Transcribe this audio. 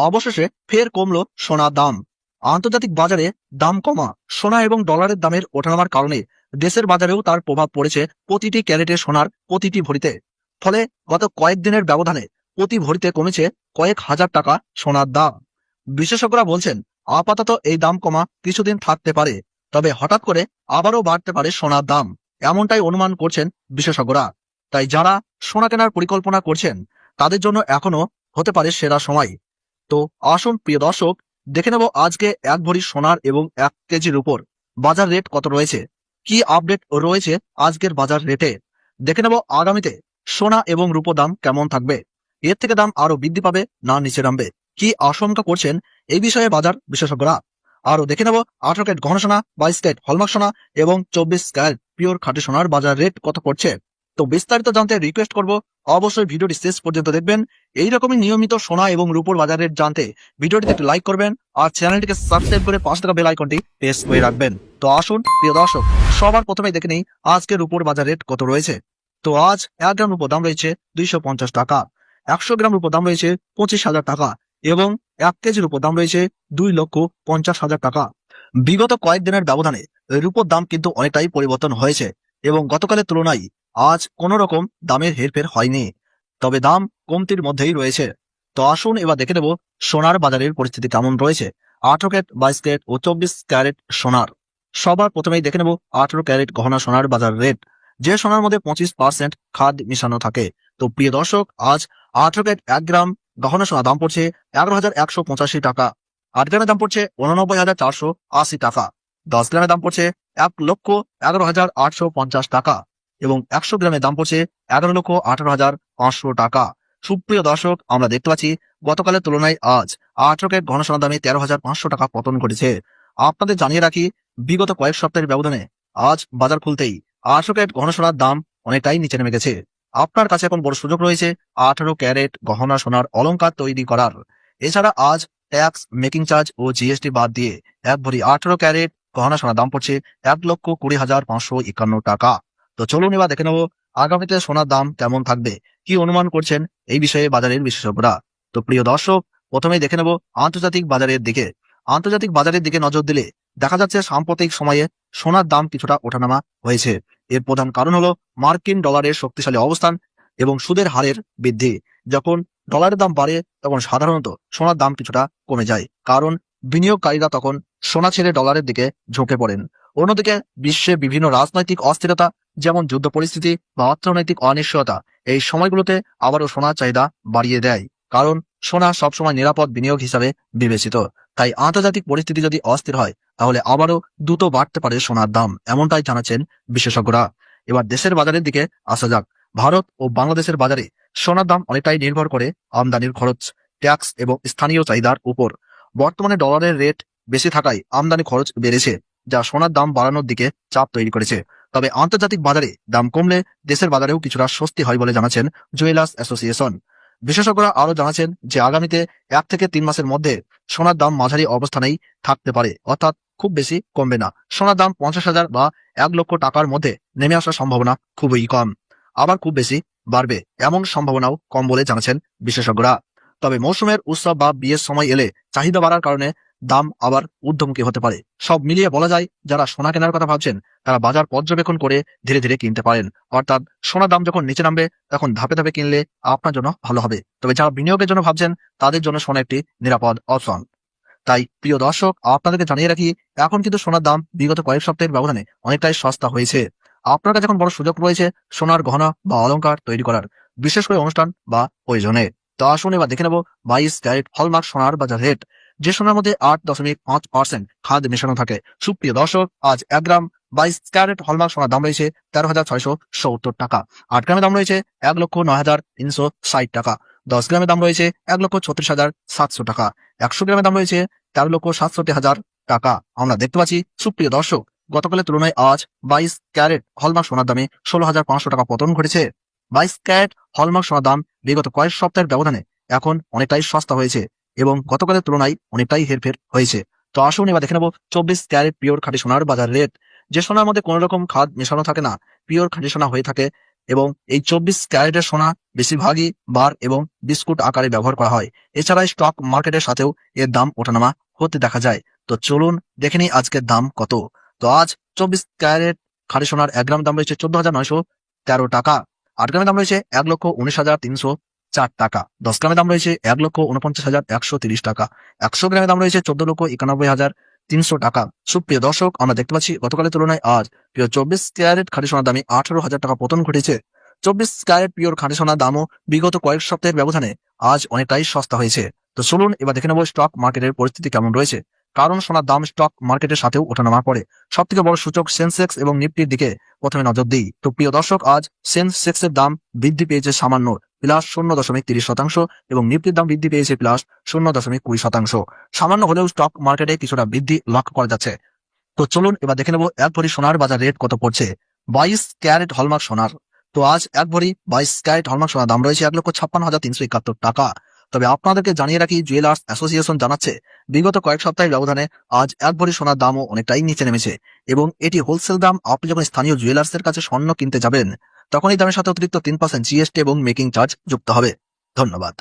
অবশেষে ফের কমলো সোনার দাম। আন্তর্জাতিক বাজারে দাম কমা সোনা এবং ডলারের দামের ওঠানামার কারণে দেশের বাজারেও তার প্রভাব পড়েছে প্রতিটি ক্যারেটে সোনার প্রতিটি ভরিতে। ফলে গত কয়েকদিনের ব্যবধানে প্রতি ভরিতে কমেছে কয়েক হাজার টাকা সোনার দাম। বিশেষজ্ঞরা বলছেন আপাতত এই দাম কমা কিছুদিন থাকতে পারে, তবে হঠাৎ করে আবারও বাড়তে পারে সোনার দাম, এমনটাই অনুমান করছেন বিশেষজ্ঞরা। তাই যারা সোনা কেনার পরিকল্পনা করছেন তাদের জন্য এখনো হতে পারে সেরা সময়। তো আসুন প্রিয় দর্শক, দেখে নেব আজকে এক ভরি সোনার এবং 1 কেজির উপর বাজার রেট কত রয়েছে, কি আপডেট রয়েছে আজকের বাজার রেটে। দেখে নেব আগামীতে সোনা এবং রূপো দাম কেমন থাকবে, এর থেকে দাম আরো বৃদ্ধি পাবে না নিচে নামবে, কি আশঙ্কা করছেন এই বিষয়ে বাজার বিশেষজ্ঞরা। আরো দেখে নেব 18 ক্যারেট গহনা সোনা, 22 ক্যারেট হলমার্ক সোনা এবং 24 ক্যারেট পিওর খাঁটি সোনার বাজার রেট কত পড়ছে। তো বিস্তারিত জানতে রিকোয়েস্ট করব অবশ্যই ভিডিওটি শেষ পর্যন্ত দেখবেন। এইরকমই নিয়মিত সোনা এবং রূপোর বাজার রেট জানতে ভিডিওটিতে একটু লাইক করবেন আর চ্যানেলটিকে সাবস্ক্রাইব করে পাশে থাকা বেল আইকনটি প্রেস করে রাখবেন। তো আসুন প্রিয় দর্শক, সবার প্রথমেই দেখে নিই আজকের রূপোর বাজার রেট কত রয়েছে। তো আজ 1 গ্রাম রূপোর দাম রয়েছে 250 টাকা, 100 গ্রাম রূপোর দাম রয়েছে 25,000 টাকা এবং 1 কেজির উপর দাম রয়েছে 2,50,000 টাকা। বিগত কয়েকদিনের ব্যবধানে রূপোর দাম কিন্তু অনেকটাই পরিবর্তন হয়েছে এবং গতকালের তুলনায় আজ কোন রকম দামের হেরফের হয়নি, তবে দাম কমতির মধ্যেই রয়েছে। তো আসুন এবার দেখে নেব সোনার বাজারের পরিস্থিতি কেমন রয়েছে। 18 ক্যারেট, 22 ক্যারেট ও 24 ক্যারেট সোনার। সবার প্রথমেই দেখে নেব 18 ক্যারেট গহনা সোনার বাজার রেট, যে সোনার মধ্যে 25% খাদ মিশানো থাকে। তো প্রিয় দর্শক, আজ 18 ক্যারেট 1 গ্রাম গহনা সোনা দাম পড়ছে 11,185 টাকা, 8 গ্রামের দাম পড়ছে 89,480 টাকা, 10 গ্রামের দাম পড়ছে 1,11,850 টাকা এবং 100 গ্রামের দাম পড়ছে 11,18,500 টাকা। সুপ্রিয় দর্শক, আমরা দেখতে পাচ্ছি গতকালের তুলনায় আজ 18 ক্যারেট গহনা সোনার দামে 13,500 টাকা পতন ঘটেছে। আপনাদের জানিয়ে রাখি, বিগত কয়েক সপ্তাহের ব্যবধানে আজ বাজার খুলতেই 18 ক্যারেট গহনা সোনার দাম অনেকটাই নিচে নেমে গেছে। আপনার কাছে এখন বড় সুযোগ রয়েছে 18 ক্যারেট গহনা সোনার অলংকার তৈরি করার। এছাড়া আজ ট্যাক্স, মেকিং চার্জ ও জিএসটি বাদ দিয়ে এক ভরি 18 ক্যারেট গহনা সোনার দাম পড়ছে 1,20,551 টাকা। তো চলুন এবার দেখে নেব আগামীতে সোনার দাম কেমন থাকবে, কি অনুমান করছেন এই বিষয়ে বাজারের বিশেষজ্ঞরা। তো প্রিয় দর্শক, প্রথমেই দেখে নেব আন্তর্জাতিক বাজারের দিকে। আন্তর্জাতিক বাজারের দিকে নজর দিলে দেখা যাচ্ছে সাম্প্রতিক সময়ে সোনার দাম কিছুটা ওঠানামা হয়েছে। এর প্রধান কারণ হলো মার্কিন ডলারের শক্তিশালী অবস্থান এবং সুদের হারের বৃদ্ধি। যখন ডলারের দাম বাড়ে তখন সাধারণত সোনার দাম কিছুটা কমে যায়, কারণ বিনিয়োগকারীরা তখন সোনা ছেড়ে ডলারের দিকে ঝুঁকে পড়েন। অন্যদিকে বিশ্বে বিভিন্ন রাজনৈতিক অস্থিরতা, যেমন যুদ্ধ পরিস্থিতি বা অর্থনৈতিক অনিশ্চয়তা, এই সময়গুলোতে আবারও সোনার চাহিদা বাড়িয়ে দেয়, কারণ সোনা সবসময় নিরাপদ বিনিয়োগ হিসাবে বিবেচিত। তাই আন্তর্জাতিক পরিস্থিতি যদি অস্থির হয় তাহলে আবারও দ্রুত বাড়তে পারে সোনার দাম, এমনটাই জানাচ্ছেন বিশেষজ্ঞরা। এবার দেশের বাজারের দিকে আসা যাক। ভারত ও বাংলাদেশের বাজারে সোনার দাম অনেকটাই নির্ভর করে আমদানির খরচ, ট্যাক্স এবং স্থানীয় চাহিদার উপর। বর্তমানে ডলারের রেট বেশি থাকায় আমদানি খরচ বেড়েছে, যা সোনার দাম বাড়ানোর দিকে চাপ তৈরি করেছে। তবে আন্তর্জাতিক বাজারে দাম কমলে দেশের বাজারেও কিছুটা স্বস্তি হয় বলে জানাচ্ছেন জুয়েলার্স অ্যাসোসিয়েশন। বিশেষজ্ঞরা আরো জানাচ্ছেন যে আগামীতে 1 থেকে 3 মাসের মধ্যে সোনার দাম মাঝারি অবস্থানেই থাকতে পারে, অর্থাৎ খুব বেশি কমবে না। সোনার দাম 50,000 বা 1 লক্ষ টাকার মধ্যে নেমে আসার সম্ভাবনা খুবই কম, আবার খুব বেশি বাড়বে এমন সম্ভাবনাও কম বলে জানাচ্ছেন বিশেষজ্ঞরা। তবে মৌসুমের উৎসব বা বিয়ের সময় এলে চাহিদা বাড়ার কারণে দাম আবার ঊর্ধ্বমুখী হতে পারে। সব মিলিয়ে বলা যায়, যারা সোনা কেনার কথা ভাবছেন তারা বাজার পর্যবেক্ষণ করে ধীরে ধীরে কিনতে পারেন, অর্থাৎ সোনার দাম যখন নিচে নামবে তখন ধাপে ধাপে কিনলে আপনার জন্য ভালো হবে। তবে যারা বিনিয়োগের জন্য ভাবছেন তাদের জন্য সোনা একটি নিরাপদ অপশন। তাই প্রিয় দর্শক, আপনাদেরকে জানিয়ে রাখি, এখন কিন্তু সোনার দাম বিগত কয়েক সপ্তাহের ব্যবধানে অনেকটাই সস্তা হয়েছে। আপনার কাছে এখন বড় সুযোগ রয়েছে সোনার গহনা বা অলংকার তৈরি করার, বিশেষ করে অনুষ্ঠান বা প্রয়োজনে। তো আসুন এবার দেখে নেব 22 ক্যারেট হলমার্ক সোনার বাজার রেট, যে সোনার মধ্যে 8.5% খাদ মেশানো থাকে। সুপ্রিয় দর্শক, আজ 1 গ্রাম 22 ক্যারেট হলমার্ক সোনার দাম রয়েছে 13,670 টাকা, 8 গ্রামের দাম রয়েছে 1,09,360 টাকা, 10 গ্রামের দাম রয়েছে 1,36,700 টাকা, 100 গ্রামের দাম রয়েছে 13,67,000 টাকা। আমরা দেখতে পাচ্ছি সুপ্রিয় দর্শক, গতকালের তুলনায় আজ 22 ক্যারেট হলমার্ক সোনার দামে 16,500 টাকা পতন ঘটেছে। 22 ক্যারেট হলমার্ক সোনার দাম বিগত কয়েক সপ্তাহের ব্যবধানে এখন অনেকটাই সস্তা হয়েছে এবং গতকালের তুলনায় অনেকটাই হেরফের হয়েছে। তো আসুন এবার দেখে নেব 24 ক্যারেট পিওর খাঁটি সোনার বাজার রেট, যে সোনার মধ্যে কোনো রকম খাদ মেশানো থাকে না, পিওর খাঁটি সোনা হয়ে থাকে এবং এই 24 ক্যারেটের সোনা বেশিরভাগই বার এবং বিস্কুট আকারে ব্যবহার করা হয়। এছাড়া স্টক মার্কেটের সাথেও এর দাম ওঠানামা হতে দেখা যায়। তো চলুন দেখে নিই আজকের দাম কত। তো আজ 24 ক্যারেট খাঁটি সোনার 1 গ্রাম দাম রয়েছে 14,913 টাকা। 8 গ্রামের দাম রয়েছে 1,19,304 টাকা। 10 গ্রামের দাম রয়েছে 1,49,130 টাকা। 100 গ্রামের দাম রয়েছে 14,91,300 টাকা। সুপ্রিয় দর্শক, আমরা দেখতে পাচ্ছি গতকালের তুলনায় আজ প্রিয় 24 ক্যারেট খাঁটি সোনার দামে 18,000 টাকা পতন ঘটেছে। 24 ক্যারেট পিওর খাঁটি সোনার দামও বিগত কয়েক সপ্তাহের ব্যবধানে আজ অনেকটাই সস্তা হয়েছে। তো চলুন এবার দেখে নেব স্টক মার্কেটের পরিস্থিতি কেমন রয়েছে। কারণ সোনার দাম স্টক মার্কেটের সাথেও ওঠানামা করে। সব থেকে বড় সূচক সেন্সেক্স এবং নিফটির দিকে প্রথমে নজর দিই। তো প্রিয় দর্শক, আজ সেন্সেক্সের দাম বৃদ্ধি পেয়েছে সামান্য +0.30% এবং নিফটির দাম বৃদ্ধি পেয়েছে +0.20%। সামান্য হলেও স্টক মার্কেটে কিছুটা বৃদ্ধি লক্ষ্য করা যাচ্ছে। তো চলুন এবার দেখে নেব এক ভরি সোনার বাজার রেট কত পড়ছে। 22 ক্যারেট হলমার্ক সোনার। তো আজ এক ভরি 22 ক্যারেট হলমার্ক সোনার দাম রয়েছে 1,56,371 টাকা। তবে আপনাদেরকে জানিয়ে রাখি, জুয়েলার্স অ্যাসোসিয়েশন জানাচ্ছে বিগত কয়েক সপ্তাহের ব্যবধানে আজ এক ভরি সোনার দামও অনেকটাই নিচে নেমেছে এবং এটি হোলসেল দাম। আপনি যখন স্থানীয় জুয়েলার্সের কাছে স্বর্ণ কিনতে যাবেন তখন এই দামের সাথে অতিরিক্ত 3% জিএসটি এবং মেকিং চার্জ যুক্ত হবে। ধন্যবাদ।